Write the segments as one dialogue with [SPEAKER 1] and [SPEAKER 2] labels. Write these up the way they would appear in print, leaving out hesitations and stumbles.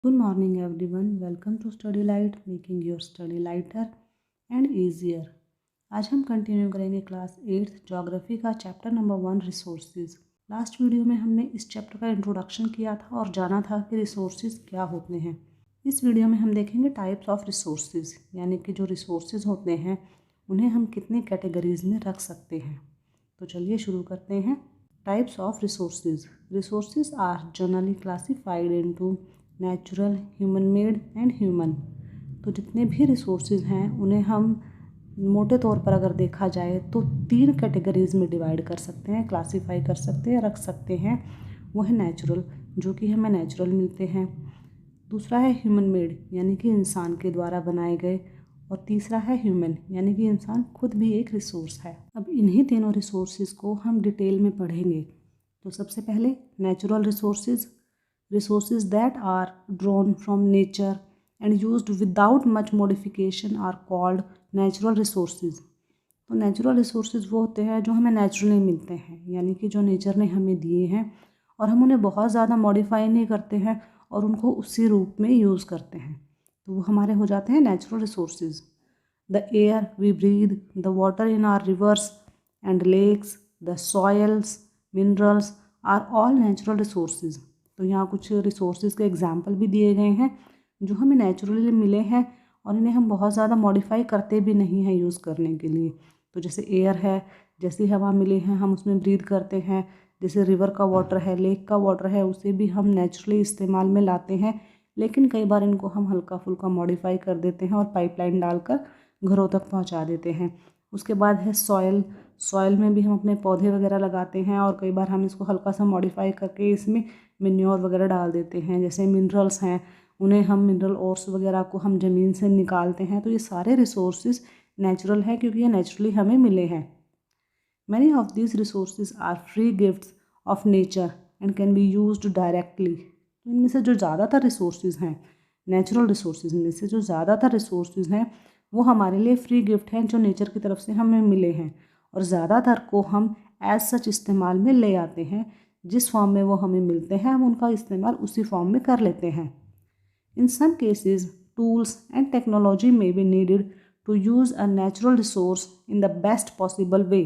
[SPEAKER 1] Good morning everyone. Welcome to Study Light, making your study lighter and easier. आज हम continue करेंगे class 8th geography का chapter number 1 resources. Last video में हमने इस chapter का इंट्रोडक्शन किया था और जाना था कि रिसोर्सेज क्या होते हैं। इस वीडियो में हम देखेंगे टाइप्स ऑफ रिसोर्सेज, यानी कि जो रिसोर्सेज होते हैं उन्हें हम कितने कैटेगरीज में रख सकते हैं। तो चलिए शुरू करते हैं। Types of resources. Resources are generally classified into natural, human made and human. तो जितने भी रिसोर्सेज हैं उन्हें हम मोटे तौर पर अगर देखा जाए तो 3 कैटेगरीज में डिवाइड कर सकते हैं, क्लासीफाई कर सकते हैं, रख सकते हैं। वो है नेचुरल, जो कि हमें नेचुरल मिलते हैं। दूसरा है ह्यूमन मेड, यानी कि इंसान के द्वारा बनाए गए। और तीसरा है ह्यूमन, यानी कि इंसान खुद भी एक रिसोर्स है। अब इन्हीं तीनों रिसोर्सेज को हम डिटेल में पढ़ेंगे। तो सबसे पहले natural resources. Resources that are drawn from nature and used without much modification are called natural resources. तो नेचुरल रिसोर्सेज वो होते हैं जो हमें नेचुरली मिलते हैं, यानी कि जो नेचर ने हमें दिए हैं और हम उन्हें बहुत ज़्यादा मॉडिफाई नहीं करते हैं और उनको उसी रूप में यूज़ करते हैं, तो वो हमारे हो जाते हैं natural resources. The air we breathe, the water in our rivers and lakes, the soils, minerals are all natural resources. तो यहाँ कुछ रिसोर्सेज के एग्जाम्पल भी दिए गए हैं जो हमें नेचुरली मिले हैं और इन्हें हम बहुत ज़्यादा मॉडिफाई करते भी नहीं हैं यूज़ करने के लिए। तो जैसे एयर है, जैसी हवा मिली है हम उसमें ब्रीथ करते हैं। जैसे रिवर का वाटर है, लेक का वाटर है, उसे भी हम नेचुरली इस्तेमाल में लाते हैं, लेकिन कई बार इनको हम हल्का फुल्का मॉडिफाई कर देते हैं और पाइपलाइन डालकर घरों तक पहुँचा देते हैं। उसके बाद है सॉयल। सॉयल में भी हम अपने पौधे वगैरह लगाते हैं और कई बार हम इसको हल्का सा मॉडिफाई करके इसमें मिन्योर वगैरह डाल देते हैं। जैसे मिनरल्स हैं, उन्हें हम मिनरल ओर्स वगैरह को हम ज़मीन से निकालते हैं। तो ये सारे रिसोर्सेज नेचुरल है क्योंकि ये नेचुरली हमें मिले हैं। Many of these resources are free gifts of nature and can be used directly. तो इनमें से जो ज़्यादातर रिसोर्सेज हैं, नेचुरल रिसोर्सेज में से जो ज़्यादातर रिसोर्सेज हैं वो हमारे लिए फ्री गिफ्ट हैं जो नेचर की तरफ से हमें मिले हैं, और ज़्यादातर को हम एज सच इस्तेमाल में ले आते हैं। जिस फॉर्म में वो हमें मिलते हैं हम उनका इस्तेमाल उसी फॉर्म में कर लेते हैं। In some cases tools and technology में be needed to use a natural resource in the best possible way.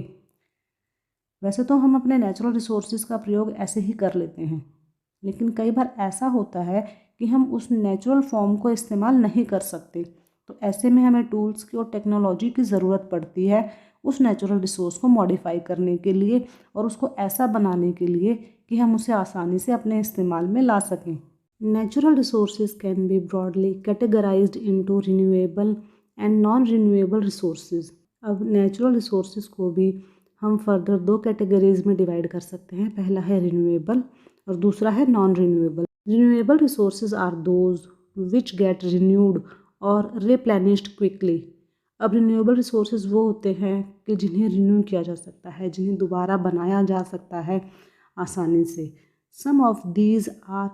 [SPEAKER 1] वैसे तो हम अपने नेचुरल रिसोर्सेज का प्रयोग ऐसे ही कर लेते हैं, लेकिन कई बार ऐसा होता है कि हम उस नेचुरल फॉर्म को इस्तेमाल नहीं कर सकते। तो ऐसे में हमें टूल्स की और टेक्नोलॉजी की ज़रूरत पड़ती है उस नेचुरल रिसोर्स को मॉडिफाई करने के लिए और उसको ऐसा बनाने के लिए कि हम उसे आसानी से अपने इस्तेमाल में ला सकें। Natural resources can be broadly categorised into renewable and non renewable resources. अब नेचुरल रिसोर्सेज को भी हम फर्दर 2 कैटेगरीज में डिवाइड कर सकते हैं। पहला है रिन्यूएबल और दूसरा है non renewable. Renewable resources are those which get renewed और रिप्लेनिश्ड क्विकली। अब रिन्यूएबल रिसोर्सेज वो होते हैं कि जिन्हें रिन्यू किया जा सकता है, जिन्हें दोबारा बनाया जा सकता है आसानी से। Some of these are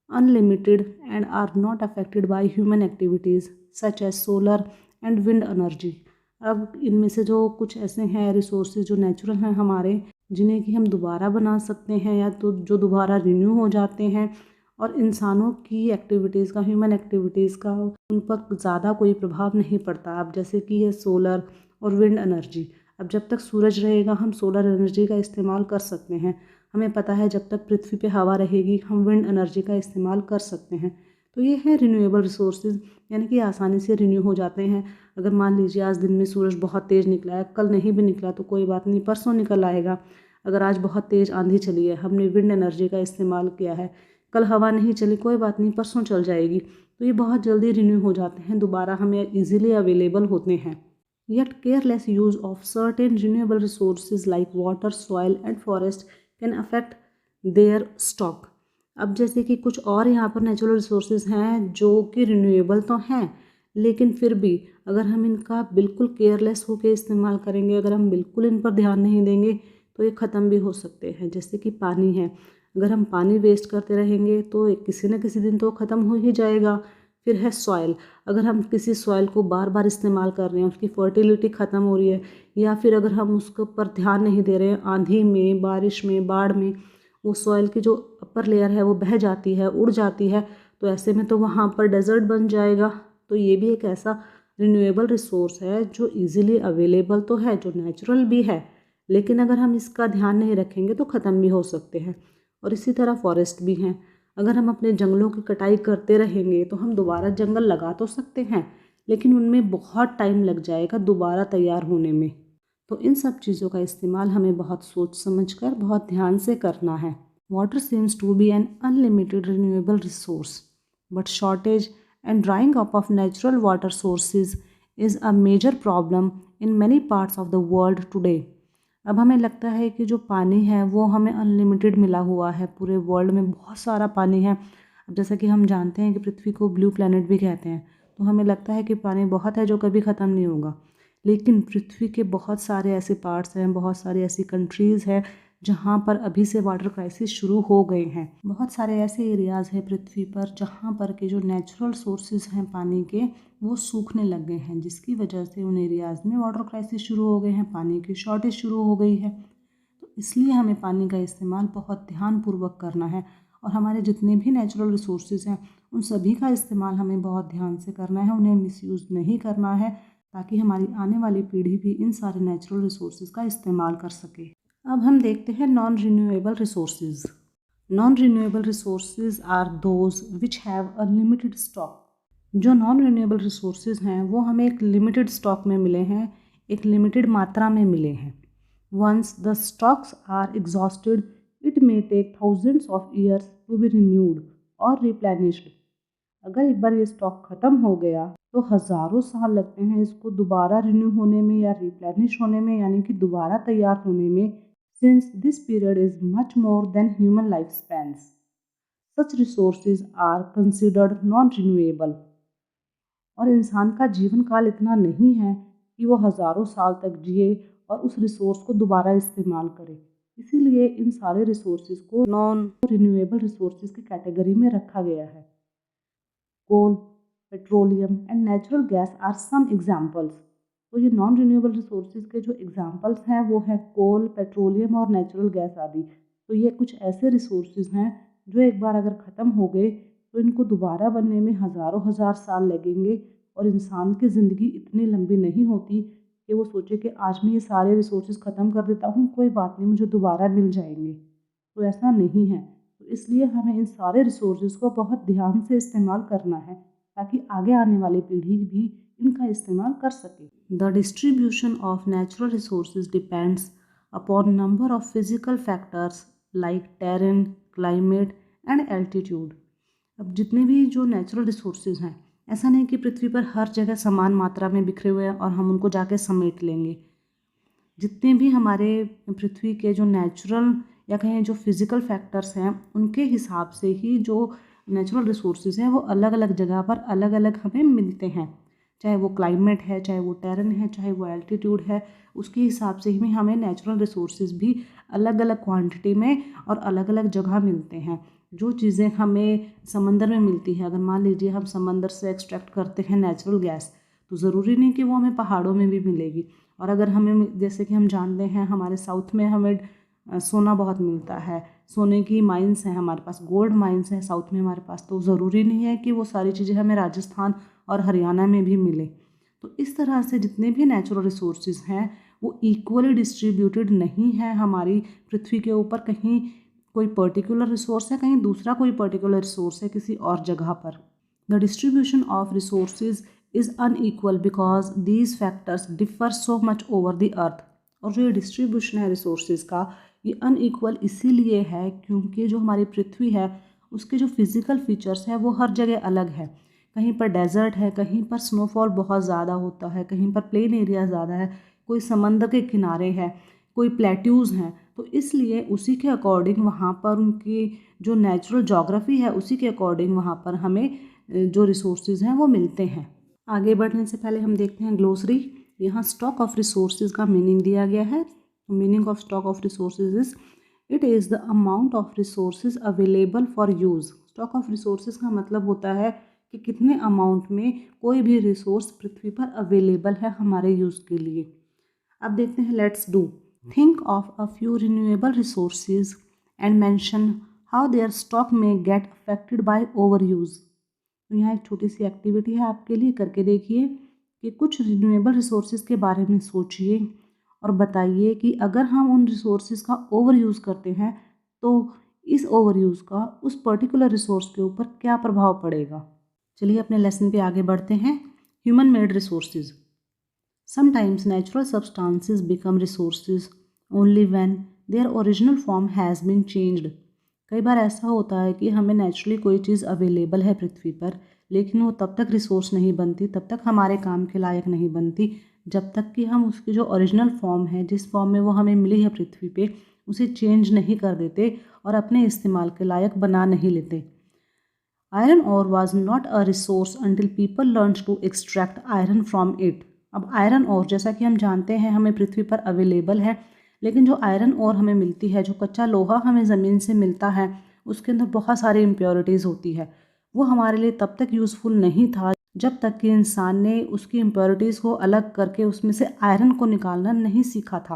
[SPEAKER 1] unlimited and are not affected by human activities such as solar and wind energy. अब इनमें से जो कुछ ऐसे हैं रिसोर्सेज जो नेचुरल हैं हमारे, जिन्हें कि हम दोबारा बना सकते हैं या तो जो दोबारा रिन्यू हो जाते हैं, और इंसानों की एक्टिविटीज़ का, ह्यूमन एक्टिविटीज़ का उन पर ज़्यादा कोई प्रभाव नहीं पड़ता। अब जैसे कि ये सोलर और विंड एनर्जी, अब जब तक सूरज रहेगा हम सोलर एनर्जी का इस्तेमाल कर सकते हैं। हमें पता है जब तक पृथ्वी पे हवा रहेगी हम विंड एनर्जी का इस्तेमाल कर सकते हैं। तो ये है रिन्यूएबल रिसोर्सेज, यानी कि आसानी से रिन्यू हो जाते हैं। अगर मान लीजिए आज दिन में सूरज बहुत तेज़ निकला है, कल नहीं भी निकला तो कोई बात नहीं, परसों निकल आएगा। अगर आज बहुत तेज़ आंधी चली है, हमने विंड एनर्जी का इस्तेमाल किया है, कल हवा नहीं चली, कोई बात नहीं, परसों चल जाएगी। तो ये बहुत जल्दी रिन्यू हो जाते हैं, दोबारा हमें ईजिली अवेलेबल होते हैं। Yet careless use of certain renewable resources like water, soil and forest can affect their stock। अब जैसे कि कुछ और यहाँ पर नेचुरल रिसोर्सेज हैं जो कि रिन्यूएबल तो हैं, लेकिन फिर भी अगर हम इनका बिल्कुल केयरलेस होकर इस्तेमाल करेंगे, अगर हम बिल्कुल इन पर ध्यान नहीं देंगे तो ये ख़त्म भी हो सकते हैं। जैसे कि पानी है, अगर हम पानी वेस्ट करते रहेंगे तो किसी न किसी दिन तो ख़त्म हो ही जाएगा। फिर है सॉइल, अगर हम किसी सॉइल को बार बार इस्तेमाल कर रहे हैं, उसकी फर्टिलिटी ख़त्म हो रही है, या फिर अगर हम उसके ऊपर ध्यान नहीं दे रहे हैं, आंधी में, बारिश में, बाढ़ में वो सॉइल की जो अपर लेयर है वो बह जाती है, उड़ जाती है, तो ऐसे में तो वहाँ पर डेजर्ट बन जाएगा। तो ये भी एक ऐसा रिन्यूएबल रिसोर्स है जो इजीली अवेलेबल तो है, जो नेचुरल भी है, लेकिन अगर हम इसका ध्यान नहीं रखेंगे तो ख़त्म भी हो सकते हैं। और इसी तरह फॉरेस्ट भी हैं। अगर हम अपने जंगलों की कटाई करते रहेंगे तो हम दोबारा जंगल लगा तो सकते हैं, लेकिन उनमें बहुत टाइम लग जाएगा दोबारा तैयार होने में। तो इन सब चीज़ों का इस्तेमाल हमें बहुत सोच समझकर, बहुत ध्यान से करना है। Water seems to be an unlimited renewable resource, but shortage and drying up of natural water sources is a major problem in many parts of the world today. अब हमें लगता है कि जो पानी है वो हमें अनलिमिटेड मिला हुआ है, पूरे वर्ल्ड में बहुत सारा पानी है। अब जैसा कि हम जानते हैं कि पृथ्वी को ब्लू प्लैनेट भी कहते हैं, तो हमें लगता है कि पानी बहुत है जो कभी ख़त्म नहीं होगा। लेकिन पृथ्वी के बहुत सारे ऐसे पार्ट्स हैं, बहुत सारी ऐसी कंट्रीज़ हैं जहाँ पर अभी से वाटर क्राइसिस शुरू हो गए हैं। बहुत सारे ऐसे एरियाज़ हैं पृथ्वी पर जहाँ पर के जो नेचुरल सोर्सेज हैं पानी के, वो सूखने लग गए हैं, जिसकी वजह से उन एरियाज़ में वाटर क्राइसिस शुरू हो गए हैं, पानी की शॉर्टेज शुरू हो गई है। तो इसलिए हमें पानी का इस्तेमाल बहुत ध्यानपूर्वक करना है, और हमारे जितने भी नेचुरल रिसोर्सेज हैं उन सभी का इस्तेमाल हमें बहुत ध्यान से करना है, उन्हें मिसयूज़ नहीं करना है, ताकि हमारी आने वाली पीढ़ी भी इन सारे नेचुरल रिसोर्सेज का इस्तेमाल कर सके। अब हम देखते हैं non renewable resources. Non renewable resources are those which have a limited stock. जो नॉन रिन्यूएबल रिसोर्सेज हैं वो हमें एक लिमिटेड स्टॉक में मिले हैं, एक लिमिटेड मात्रा में मिले हैं। Once the stocks are exhausted it may take thousands of years to be renewed और रिप्लेनिश्ड। अगर एक बार ये स्टॉक ख़त्म हो गया तो हज़ारों साल लगते हैं इसको दोबारा रिन्यू होने में या रिप्लेनिश होने में, यानी कि दोबारा तैयार होने में, since this period is much more than human lifespans. Such resources are considered non-renewable. और इंसान का जीवन काल इतना नहीं है कि वो हज़ारों साल तक जिए और उस रिसोर्स को दोबारा इस्तेमाल करे। इसीलिए इन सारे रिसोर्सेज को नॉन रिन्यूएबल रिसोर्सेज की कैटेगरी में रखा गया है। Coal, petroleum and natural gas are some examples. तो ये नॉन रिन्यूएबल रिसोर्सेज के जो एग्जांपल्स हैं वो है कोल, पेट्रोलियम और नेचुरल गैस आदि। तो ये कुछ ऐसे रिसोर्सेज हैं जो एक बार अगर ख़त्म हो गए तो इनको दोबारा बनने में हज़ारों हज़ार साल लगेंगे, और इंसान की ज़िंदगी इतनी लंबी नहीं होती कि वो सोचे कि आज मैं ये सारे रिसोर्सेज ख़त्म कर देता हूँ, कोई बात नहीं, मुझे दोबारा मिल जाएंगे। तो ऐसा नहीं है। तो इसलिए हमें इन सारे रिसोर्सेज को बहुत ध्यान से इस्तेमाल करना है, ताकि आगे आने वाली पीढ़ी भी इनका इस्तेमाल कर सके। The distribution of natural resources depends upon number of physical factors like terrain, climate and altitude. अब जितने भी जो नेचुरल रिसोर्सेज हैं, ऐसा नहीं कि पृथ्वी पर हर जगह समान मात्रा में बिखरे हुए हैं और हम उनको जाके समेट लेंगे। जितने भी हमारे पृथ्वी के जो नेचुरल या कहें जो फिज़िकल फैक्टर्स हैं, उनके हिसाब से ही जो नेचुरल रिसोर्सेज हैं वो अलग अलग जगह पर अलग अलग हमें मिलते हैं। चाहे वो क्लाइमेट है, चाहे वो टेरेन है, चाहे वो एल्टीट्यूड है, उसके हिसाब से ही हमें नेचुरल रिसोर्सेज भी अलग अलग क्वांटिटी में और अलग अलग जगह मिलते हैं। जो चीज़ें हमें समंदर में मिलती है, अगर मान लीजिए हम समंदर से एक्सट्रैक्ट करते हैं नेचुरल गैस, तो ज़रूरी नहीं कि वो हमें पहाड़ों में भी मिलेगी। और अगर हमें, जैसे कि हम जानते हैं हमारे साउथ में हमें सोना बहुत मिलता है, सोने की माइंस हैं हमारे पास, गोल्ड माइंस हैं साउथ में हमारे पास, तो ज़रूरी नहीं है कि वो सारी चीज़ें हमें राजस्थान और हरियाणा में भी मिले। तो इस तरह से जितने भी नेचुरल रिसोर्सेज हैं वो इक्वली डिस्ट्रीब्यूटेड नहीं है हमारी पृथ्वी के ऊपर। कहीं कोई पर्टिकुलर रिसोर्स है, कहीं दूसरा कोई पर्टिकुलर रिसोर्स है किसी और जगह पर। The distribution of resources is unequal because these factors differ so much over the earth. और जो ये डिस्ट्रीब्यूशन है रिसोर्सेज का, ये अनईक्वल इसीलिए है क्योंकि जो हमारी पृथ्वी है उसके जो फिज़िकल फीचर्स हैं वो हर जगह अलग है। कहीं पर डेजर्ट है, कहीं पर स्नोफॉल बहुत ज़्यादा होता है, कहीं पर प्लेन एरिया ज़्यादा है, कोई समंदर के किनारे है, कोई प्लेट्यूज़ हैं। तो इसलिए उसी के अकॉर्डिंग वहाँ पर उनकी जो नेचुरल जोग्राफ़ी है उसी के अकॉर्डिंग वहाँ पर हमें जो रिसोर्सेज हैं वो मिलते हैं। आगे बढ़ने से पहले हम देखते हैं ग्लोसरी। यहाँ स्टॉक ऑफ रिसोर्सेज का मीनिंग दिया गया है। Meaning of stock of resources is it is the amount of resources available for use. Stock of resources का मतलब होता है कि कितने अमाउंट में कोई भी रिसोर्स पृथ्वी पर अवेलेबल है हमारे यूज़ के लिए। अब देखते हैं, let's do think of a few renewable resources and mention how their stock में get affected by overuse. तो यहाँ एक छोटी सी एक्टिविटी है आपके लिए, करके देखिए कि कुछ रिन्यूएबल रिसोर्सेज के बारे में सोचिए और बताइए कि अगर हम उन रिसोर्सेज का ओवर यूज़ करते हैं तो इस ओवर यूज़ का उस पर्टिकुलर रिसोर्स के ऊपर क्या प्रभाव पड़ेगा। चलिए अपने लेसन पे आगे बढ़ते हैं। Human made resources. Sometimes natural substances become resources only when their original form has been changed. कई बार ऐसा होता है कि हमें नेचुरली कोई चीज़ अवेलेबल है पृथ्वी पर, लेकिन वो तब तक रिसोर्स नहीं बनती, तब तक हमारे काम के लायक नहीं बनती, जब तक कि हम उसकी जो ओरिजिनल फॉर्म है, जिस फॉर्म में वो हमें मिली है पृथ्वी पे, उसे चेंज नहीं कर देते और अपने इस्तेमाल के लायक बना नहीं लेते। Iron ore was not a resource until people learn to extract iron from it. अब आयरन ओर जैसा कि हम जानते हैं हमें पृथ्वी पर अवेलेबल है, लेकिन जो आयरन ओर हमें मिलती है, जो कच्चा लोहा हमें ज़मीन से मिलता है, उसके अंदर बहुत सारी इम्प्योरिटीज़ होती है। वो हमारे लिए तब तक यूज़फुल नहीं था जब तक कि इंसान ने उसकी इम्प्योरिटीज़ को अलग करके उसमें से आयरन को निकालना नहीं सीखा था।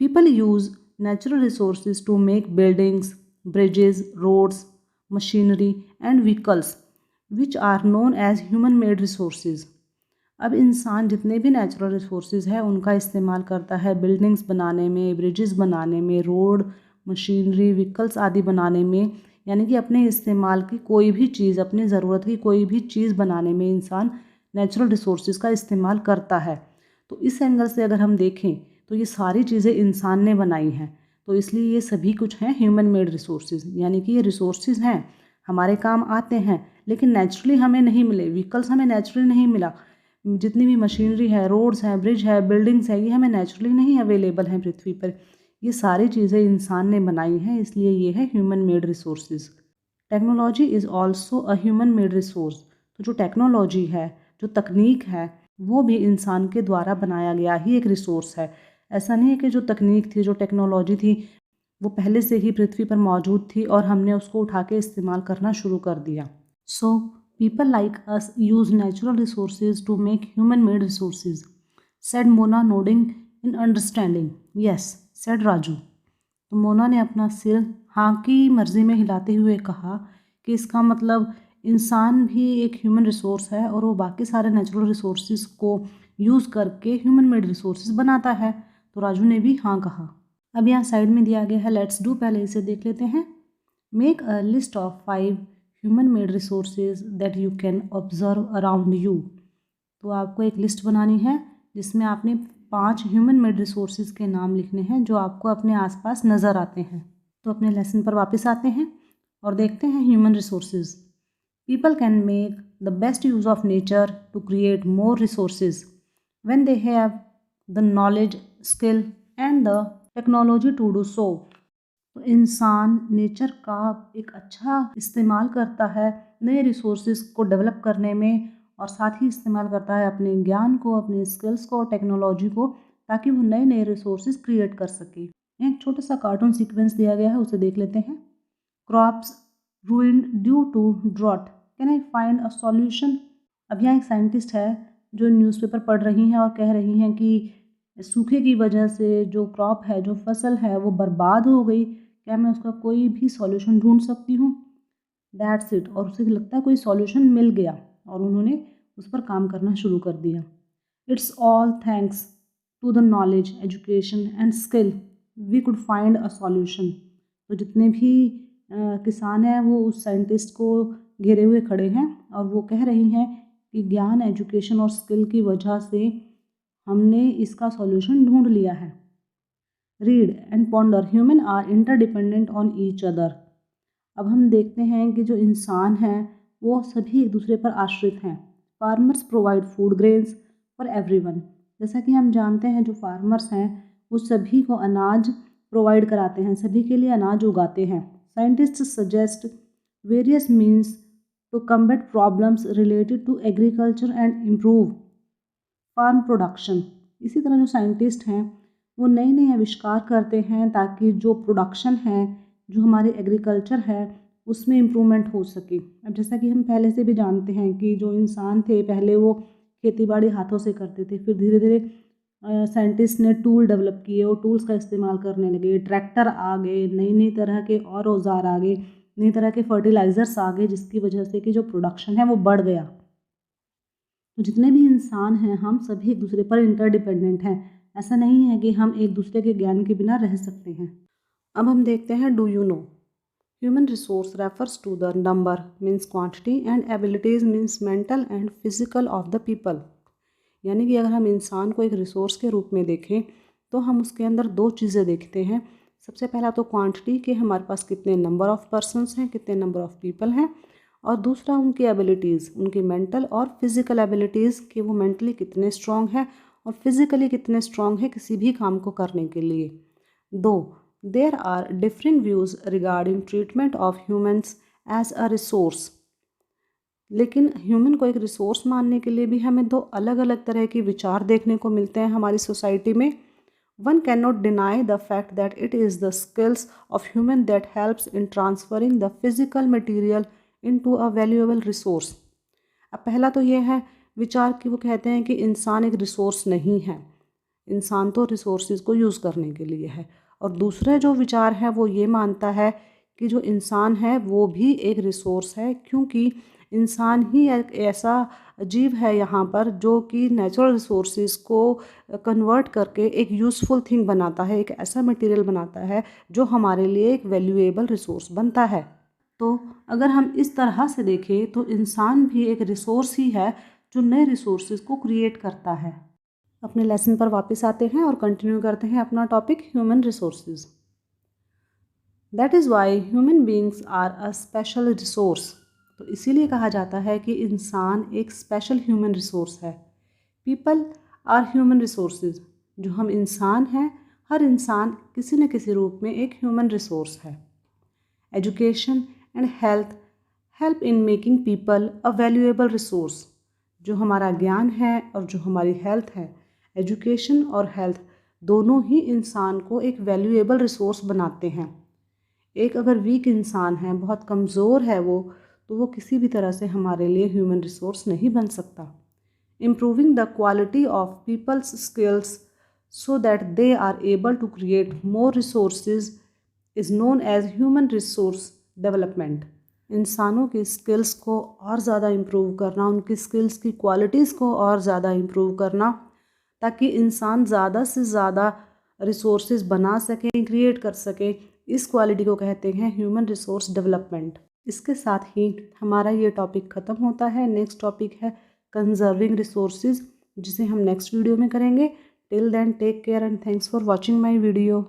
[SPEAKER 1] People use natural resources to make buildings, bridges, roads, machinery and vehicles which are known as human made resources. अब इंसान जितने भी नेचुरल रिसोर्सेज है उनका इस्तेमाल करता है बिल्डिंग्स बनाने में, ब्रिजेस बनाने में, रोड, मशीनरी, व्हीकल्स आदि बनाने में, यानी कि अपने इस्तेमाल की कोई भी चीज़, अपनी ज़रूरत की कोई भी चीज़ बनाने में इंसान नेचुरल रिसोर्सेज का इस्तेमाल करता है। तो इस एंगल से अगर हम देखें तो ये सारी चीज़ें इंसान ने बनाई हैं, तो इसलिए ये सभी कुछ हैं ह्यूमन मेड रिसोर्सेज, यानी कि ये रिसोर्सेज हैं, हमारे काम आते हैं, लेकिन नेचुरली हमें नहीं मिले। व्हीकल्स हमें नेचुरली नहीं मिला, जितनी भी मशीनरी है, रोड्स हैं, ब्रिज है, बिल्डिंग्स है, ये हमें नेचुरली नहीं अवेलेबल हैं पृथ्वी पर। ये सारी चीज़ें इंसान ने बनाई हैं, इसलिए ये है human made resources. Technology is also a human made resource. तो जो टेक्नोलॉजी है, जो तकनीक है, वो भी इंसान के द्वारा बनाया गया ही एक रिसोर्स है। ऐसा नहीं है कि जो तकनीक थी, जो टेक्नोलॉजी थी, वो पहले से ही पृथ्वी पर मौजूद थी और हमने उसको उठा के इस्तेमाल करना शुरू कर दिया। सो people like us use natural resources to make human-made resources, said Mona, nodding in understanding. Yes, said Raju. तो मोना ने अपना सिर हाँ की मर्जी में हिलाते हुए कहा कि इसका मतलब इंसान भी एक ह्यूमन रिसोर्स है और वो बाकी सारे नेचुरल रिसोर्सेज को यूज़ करके ह्यूमन मेड रिसोर्सेज बनाता है। तो राजू ने भी हाँ कहा। अब यहाँ साइड में दिया गया है, लेट्स डू, पहले इसे देख लेते हैं। Make a list of 5 human made resources that you can observe around you. तो आपको एक लिस्ट बनानी है जिसमें आपने 5 ह्यूमन मेड रिसोर्सेज के नाम लिखने हैं जो आपको अपने आसपास नज़र आते हैं। तो अपने लेसन पर वापस आते हैं और देखते हैं human resources. People can make the best use of nature to create more resources when they have the knowledge, skill and the technology to do so. तो इंसान नेचर का एक अच्छा इस्तेमाल करता है नए रिसोर्सेज को डेवलप करने में, और साथ ही इस्तेमाल करता है अपने ज्ञान को, अपने स्किल्स को, टेक्नोलॉजी को, ताकि वो नए नए रिसोर्सेज क्रिएट कर सके। एक छोटा सा कार्टून सीक्वेंस दिया गया है, उसे देख लेते हैं। Crops ruined due to drought, can I find a solution. अब यहाँ एक साइंटिस्ट है जो न्यूज़पेपर पढ़ रही हैं और कह रही हैं कि सूखे की वजह से जो क्रॉप है, जो फसल है, वो बर्बाद हो गई, क्या मैं उसका कोई भी सॉल्यूशन ढूंढ सकती हूँ। That's it. और उसे लगता है कोई सॉल्यूशन मिल गया और उन्होंने उस पर काम करना शुरू कर दिया। It's all thanks to the knowledge, education and skill we could find a solution. तो जितने भी किसान हैं वो उस साइंटिस्ट को घेरे हुए खड़े हैं और वो कह रही हैं कि ज्ञान, एजुकेशन और स्किल की वजह से हमने इसका सॉल्यूशन ढूंढ लिया है। Read and ponder, human are interdependent on each other. अब हम देखते हैं कि जो इंसान हैं वो सभी एक दूसरे पर आश्रित हैं। Farmers provide food grains for everyone. जैसा कि हम जानते हैं जो फार्मर्स हैं वो सभी को अनाज प्रोवाइड कराते हैं, सभी के लिए अनाज उगाते हैं। Scientist suggest various means to combat problems related to agriculture and improve farm production. इसी तरह जो साइंटिस्ट हैं वो नए नए आविष्कार करते हैं ताकि जो प्रोडक्शन है, जो हमारे एग्रीकल्चर है, उसमें इम्प्रूवमेंट हो सके। अब जैसा कि हम पहले से भी जानते हैं कि जो इंसान थे पहले वो खेतीबाड़ी हाथों से करते थे, फिर धीरे धीरे साइंटिस्ट ने टूल डेवलप किए और टूल्स का इस्तेमाल करने लगे, ट्रैक्टर आ गए, नई नई तरह के और औजार आ गए नई तरह के फर्टिलाइज़र्स आ गए जिसकी वजह से कि जो प्रोडक्शन है वो बढ़ गया। तो जितने भी इंसान हैं हम सभी एक दूसरे पर इंटरडिपेंडेंट हैं। ऐसा नहीं है कि हम एक दूसरे के ज्ञान के बिना रह सकते हैं। अब हम देखते हैं do you know. Human resource refers to the number means quantity and abilities means mental and physical of the people. यानी कि अगर हम इंसान को एक रिसोर्स के रूप में देखें तो हम उसके अंदर दो चीज़ें देखते हैं। सबसे पहला तो क्वांटिटी कि हमारे पास कितने नंबर ऑफ़ पर्सनस हैं, कितने नंबर ऑफ़ पीपल हैं, और दूसरा उनकी एबिलिटीज़, उनकी मेंटल और फिज़िकल एबिलिटीज़ कि वो मेंटली कितने स्ट्रॉन्ग है और फिज़िकली कितने स्ट्रॉन्ग है किसी भी काम को करने के लिए। दो, there are different views regarding treatment of humans as a resource. लेकिन ह्यूमन को एक रिसोर्स मानने के लिए भी हमें दो अलग अलग तरह के विचार देखने को मिलते हैं हमारी सोसाइटी में। One can not deny the fact that it is the skills of human that helps in transferring the physical material into a valuable resource. अब पहला तो ये है विचार कि वो कहते हैं कि इंसान एक रिसोर्स नहीं है, इंसान तो रिसोर्सेज को यूज़ करने के लिए है। और दूसरा जो विचार है वो ये मानता है कि जो इंसान है वो भी एक रिसोर्स है, क्योंकि इंसान ही एक ऐसा जीव है यहाँ पर जो कि नेचुरल रिसोर्सेज को कन्वर्ट करके एक यूज़फुल थिंग बनाता है, एक ऐसा मटेरियल बनाता है जो हमारे लिए एक वैल्यूएबल रिसोर्स बनता है। तो अगर हम इस तरह से देखें तो इंसान भी एक रिसोर्स ही है जो नए रिसोर्सेज को क्रिएट करता है। अपने लेसन पर वापस आते हैं और कंटिन्यू करते हैं अपना topic human resources. That is why human beings are a special resource. तो इसीलिए कहा जाता है कि इंसान एक स्पेशल ह्यूमन रिसोर्स है। People are human resources. जो हम इंसान हैं, हर इंसान किसी न किसी रूप में एक ह्यूमन रिसोर्स है। Education and health help in making people a valuable resource. जो हमारा ज्ञान है और जो हमारी हेल्थ है, एजुकेशन और हेल्थ दोनों ही इंसान को एक वैल्यूएबल रिसोर्स बनाते हैं। एक अगर वीक इंसान है, बहुत कमज़ोर है वो, तो वो किसी भी तरह से हमारे लिए ह्यूमन रिसोर्स नहीं बन सकता। Improving the quality of people's skills so that they are able to create more resources is known as human resource development. इंसानों की स्किल्स को और ज़्यादा इम्प्रूव करना, उनकी स्किल्स की क्वालिटीज़ को और ज़्यादा इम्प्रूव करना, ताकि इंसान ज़्यादा से ज़्यादा रिसोर्सेज बना सकें, क्रिएट कर सकें, इस क्वालिटी को कहते हैं ह्यूमन रिसोर्स डेवलपमेंट। इसके साथ ही हमारा ये टॉपिक ख़त्म होता है। नेक्स्ट टॉपिक है कंजर्विंग रिसोर्सेज, जिसे हम नेक्स्ट वीडियो में करेंगे। Till then take care and thanks for watching my video.